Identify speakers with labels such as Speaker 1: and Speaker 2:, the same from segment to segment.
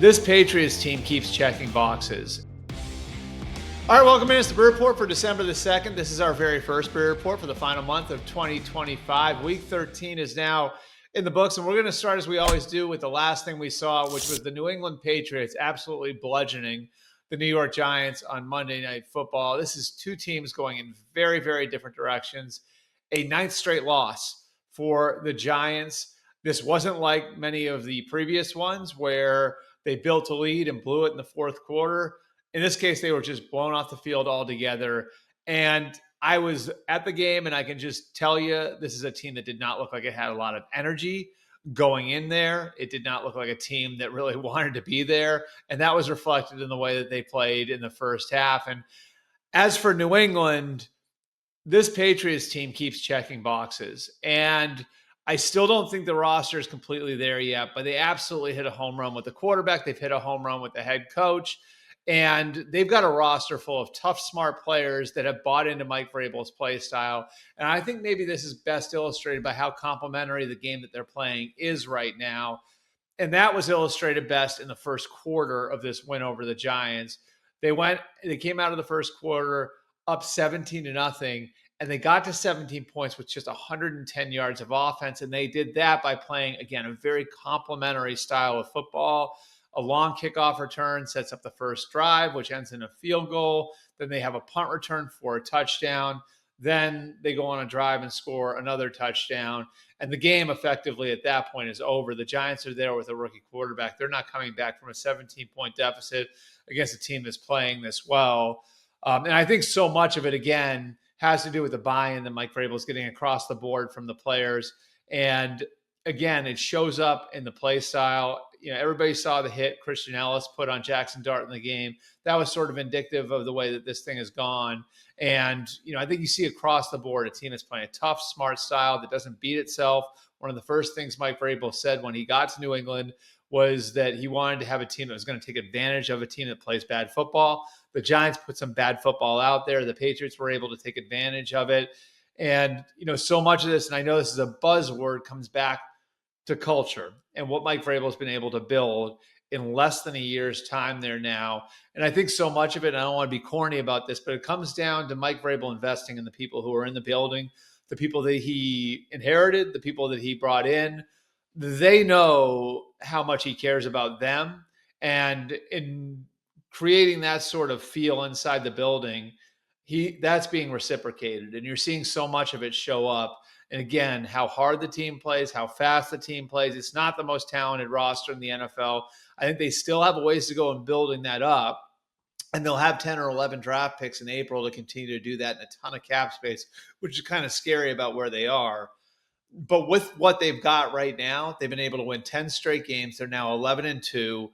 Speaker 1: This Patriots team keeps checking boxes. All right, welcome in. It's the Breer Report for December the 2nd. This is our very first Breer Report for the final month of 2025. Week 13 is now in the books, and we're going to start, as we always do, with the last thing we saw, which was the New England Patriots absolutely bludgeoning the New York Giants on Monday Night Football. This is two teams going in very, very different directions. A ninth straight loss for the Giants. This wasn't like many of the previous ones where they built a lead and blew it in the fourth quarter. In this case, they were just blown off the field altogether. And I was at the game, and I can just tell you, this is a team that did not look like it had a lot of energy going in there. It did not look like a team that really wanted to be there. And that was reflected in the way that they played in the first half. And as for New England, this Patriots team keeps checking boxes. And I still don't think the roster is completely there yet, but they absolutely hit a home run with the quarterback. They've hit a home run with the head coach. And they've got a roster full of tough, smart players that have bought into Mike Vrabel's play style. And I think maybe this is best illustrated by how complimentary the game that they're playing is right now. And that was illustrated best in the first quarter of this win over the Giants. They came out of the first quarter up 17-0, and they got to 17 points with just 110 yards of offense. And they did that by playing, again, a very complimentary style of football. A long kickoff return sets up the first drive, which ends in a field goal. Then they have a punt return for a touchdown. Then they go on a drive and score another touchdown. And the game effectively at that point is over. The Giants are there with a rookie quarterback. They're not coming back from a 17-point deficit against a team that's playing this well. And I think so much of it, again, has to do with the buy-in that Mike Vrabel is getting across the board from the players. And again, it shows up in the play style. You know, everybody saw the hit Christian Ellis put on Jackson Dart in the game. That was sort of indicative of the way that this thing has gone. And, you know, I think you see across the board a team that's playing a tough, smart style that doesn't beat itself. One of the first things Mike Vrabel said when he got to New England was that he wanted to have a team that was going to take advantage of a team that plays bad football. The Giants put some bad football out there. The Patriots were able to take advantage of it. And, you know, so much of this, and I know this is a buzzword, comes back to culture and what Mike Vrabel has been able to build in less than a year's time there now. And I think so much of it, I don't want to be corny about this, but it comes down to Mike Vrabel investing in the people who are in the building, the people that he inherited, the people that he brought in. They know how much he cares about them. And in creating that sort of feel inside the building, that's being reciprocated. And you're seeing so much of it show up. And again, how hard the team plays, how fast the team plays. It's not the most talented roster in the NFL. I think they still have a ways to go in building that up. And they'll have 10 or 11 draft picks in April to continue to do that in a ton of cap space, which is kind of scary about where they are. But with what they've got right now, they've been able to win 10 straight games. They're now 11-2.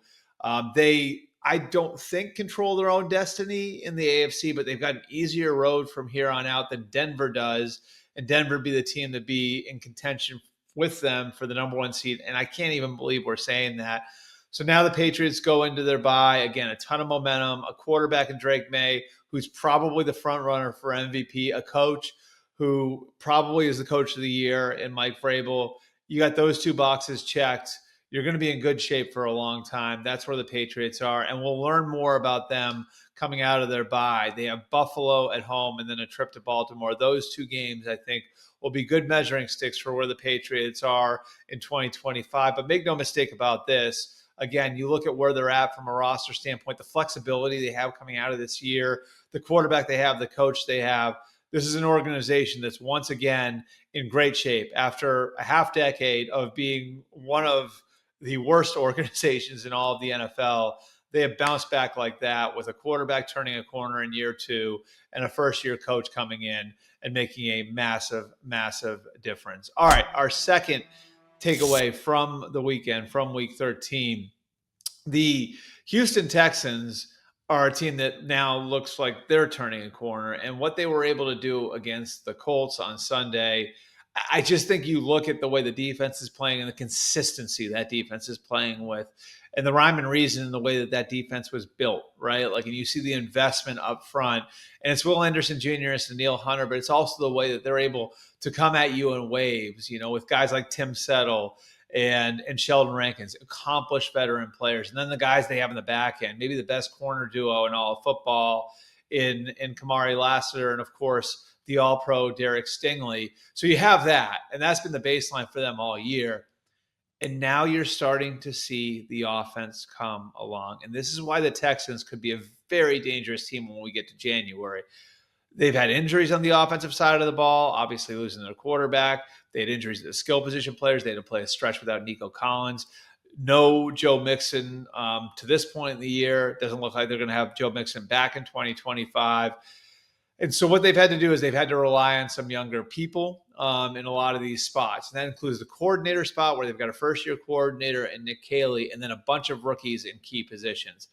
Speaker 1: I don't think control their own destiny in the AFC, but they've got an easier road from here on out than Denver does. And Denver be the team to be in contention with them for the number one seed. And I can't even believe we're saying that. So now the Patriots go into their bye. Again, a ton of momentum, a quarterback in Drake May, who's probably the front runner for MVP, a coach who probably is the coach of the year in Mike Vrabel. You got those two boxes checked. You're going to be in good shape for a long time. That's where the Patriots are. And we'll learn more about them coming out of their bye. They have Buffalo at home and then a trip to Baltimore. Those two games, I think, will be good measuring sticks for where the Patriots are in 2025. But make no mistake about this. Again, you look at where they're at from a roster standpoint, the flexibility they have coming out of this year, the quarterback they have, the coach they have. This is an organization that's once again in great shape after a half decade of being one of the worst organizations in all of the NFL. They have bounced back like that with a quarterback turning a corner in year two and a first-year coach coming in and making a massive, massive difference. All right, our second takeaway from the weekend, from Week 13, the Houston Texans are a team that now looks like they're turning a corner. And what they were able to do against the Colts on Sunday, I just think you look at the way the defense is playing and the consistency that defense is playing with, and the rhyme and reason in the way that that defense was built, right? Like, and you see the investment up front, and it's Will Anderson Jr. and Neil Hunter, but it's also the way that they're able to come at you in waves, you know, with guys like Tim Settle and Sheldon Rankins, accomplished veteran players. And then the guys they have in the back end, maybe the best corner duo in all of football in Kamari Lassiter, and of course the all-pro Derek Stingley. So you have that, and that's been the baseline for them all year. And now you're starting to see the offense come along. And this is why the Texans could be a very dangerous team when we get to January. They've had injuries on the offensive side of the ball, obviously losing their quarterback. They had injuries to the skill position players. They had to play a stretch without Nico Collins. No Joe Mixon to this point in the year. It doesn't look like they're going to have Joe Mixon back in 2025. And so what they've had to do is they've had to rely on some younger people in a lot of these spots. And that includes the coordinator spot where they've got a first-year coordinator and Nick Caley, and then a bunch of rookies in key positions.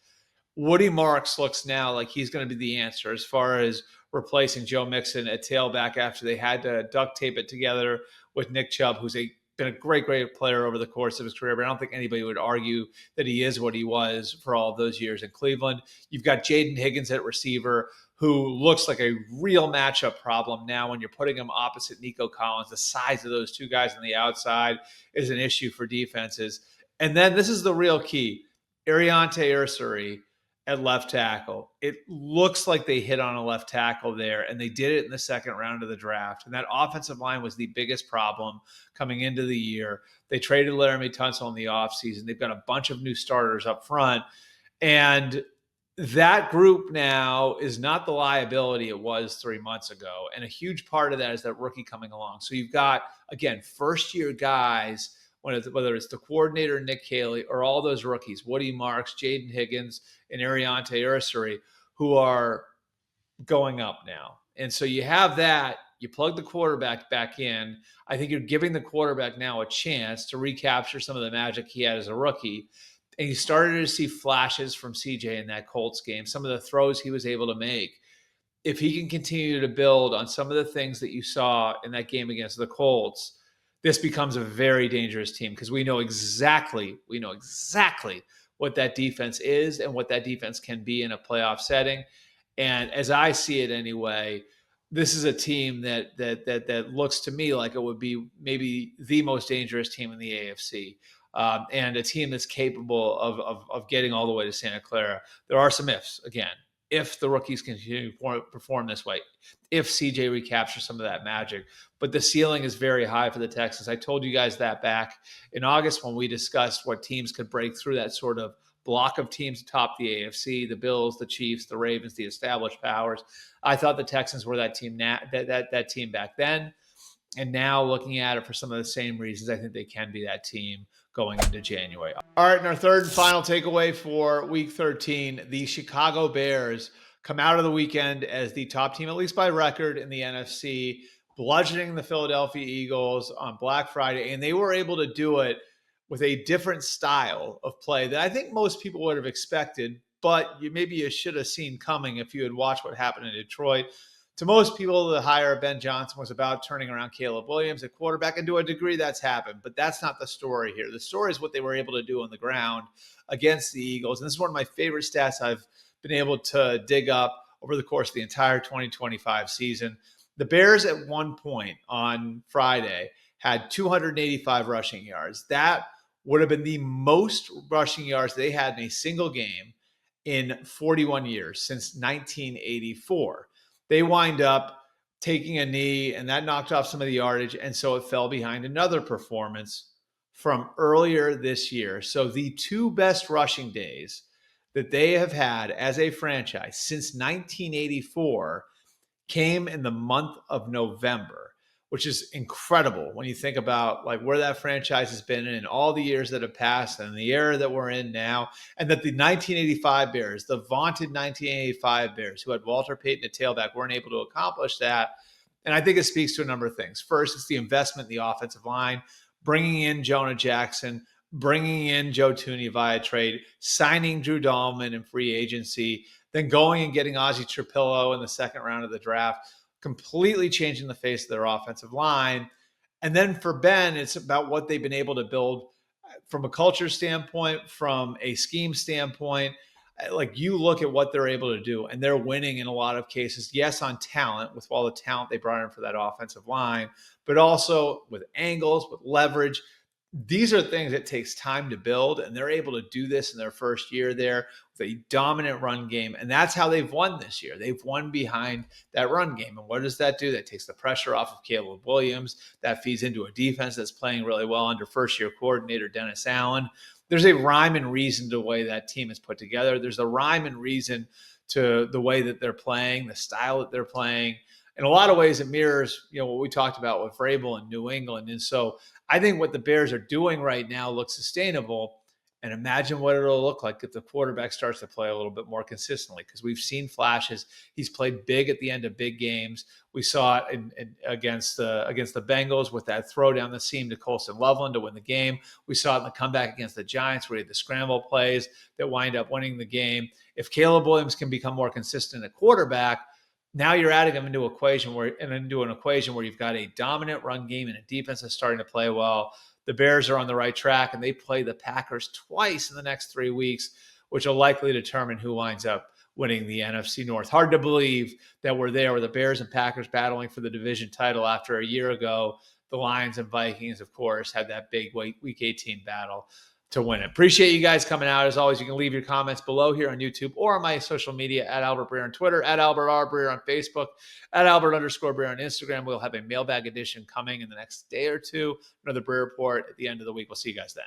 Speaker 1: Woody Marks looks now like he's going to be the answer as far as replacing Joe Mixon at tailback after they had to duct tape it together with Nick Chubb, who's been a great player over the course of his career, but I don't think anybody would argue that he is what he was for all of those years in Cleveland. You've got Jaden Higgins at receiver, who looks like a real matchup problem now when you're putting him opposite Nico Collins. The size of those two guys on the outside is an issue for defenses. And then this is the real key. Ariante Ursary at left tackle. It looks like they hit on a left tackle there, and they did it in the second round of the draft. And that offensive line was the biggest problem coming into the year. They traded Laramie Tunsil in the offseason. They've got a bunch of new starters up front. And that group now is not the liability it was 3 months ago. And a huge part of that is that rookie coming along. So you've got, again, first-year guys, whether it's the coordinator, Nick Caley, or all those rookies, Woody Marks, Jaden Higgins, and Ariante Ursary, who are going up now. And so you have that. You plug the quarterback back in. I think you're giving the quarterback now a chance to recapture some of the magic he had as a rookie. And you started to see flashes from CJ in that Colts game, some of the throws he was able to make. If he can continue to build on some of the things that you saw in that game against the Colts, this becomes a very dangerous team because we know exactly what that defense is and what that defense can be in a playoff setting. And as I see it anyway, this is a team that looks to me like it would be maybe the most dangerous team in the AFC. And a team that's capable of getting all the way to Santa Clara. There are some ifs, again. If the rookies continue to perform this way, if CJ recaptures some of that magic. But the ceiling is very high for the Texans. I told you guys that back in August when we discussed what teams could break through that sort of block of teams atop the AFC, the Bills, the Chiefs, the Ravens, the established powers. I thought the Texans were that team that team back then. And now looking at it for some of the same reasons, I think they can be that team going into January. All right, and our third and final takeaway for Week 13, the Chicago Bears come out of the weekend as the top team, at least by record, in the NFC, bludgeoning the Philadelphia Eagles on Black Friday, and they were able to do it with a different style of play that I think most people would have expected, but maybe you should have seen coming if you had watched what happened in Detroit. To most people, the hire of Ben Johnson was about turning around Caleb Williams at quarterback, and to a degree that's happened, but that's not the story here. The story is what they were able to do on the ground against the Eagles, and this is one of my favorite stats I've been able to dig up over the course of the entire 2025 season. The Bears at one point on Friday had 285 rushing yards. That would have been the most rushing yards they had in a single game in 41 years, since 1984. They wind up taking a knee, and that knocked off some of the yardage, and so it fell behind another performance from earlier this year. So the two best rushing days that they have had as a franchise since 1984 came in the month of November, which is incredible when you think about like where that franchise has been in all the years that have passed and the era that we're in now. And that the 1985 Bears, the vaunted 1985 Bears who had Walter Payton at tailback, weren't able to accomplish that. And I think it speaks to a number of things. First, it's the investment in the offensive line, bringing in Jonah Jackson, bringing in Joe Thuney via trade, signing Drew Dahlman in free agency, then going and getting Ozzie Trapillo in the second round of the draft, completely changing the face of their offensive line. And then for Ben, it's about what they've been able to build from a culture standpoint, from a scheme standpoint. Like you look at what they're able to do, and they're winning in a lot of cases. Yes, on talent, with all the talent they brought in for that offensive line, but also with angles, with leverage. these are things that takes time to build, and they're able to do this in their first year there with a dominant run game. And that's how they've won this year. They've won behind that run game. And what does that do? That takes the pressure off of Caleb Williams. That feeds into a defense that's playing really well under first-year coordinator Dennis Allen. There's a rhyme and reason to the way that team is put together. There's a rhyme and reason to the way that they're playing, the style that they're playing. In a lot of ways, it mirrors, what we talked about with Vrabel in New England. And so I think what the Bears are doing right now looks sustainable. And imagine what it'll look like if the quarterback starts to play a little bit more consistently, because we've seen flashes. He's played big at the end of big games. We saw it against the Bengals with that throw down the seam to Colston Loveland to win the game. We saw it in the comeback against the Giants where he had the scramble plays that wind up winning the game. If Caleb Williams can become more consistent at quarterback, now you're adding them into an equation where you've got a dominant run game and a defense that's starting to play well. The Bears are on the right track, and they play the Packers twice in the next 3 weeks, which will likely determine who winds up winning the NFC North. Hard to believe that we're there with the Bears and Packers battling for the division title after a year ago. The Lions and Vikings, of course, had that big Week 18 battle to win it. Appreciate you guys coming out. As always, you can leave your comments below here on YouTube or on my social media at Albert Breer on Twitter, at Albert R. Breer on Facebook, at Albert_Breer on Instagram. We'll have a mailbag edition coming in the next day or two. Another Breer Report at the end of the week. We'll see you guys then.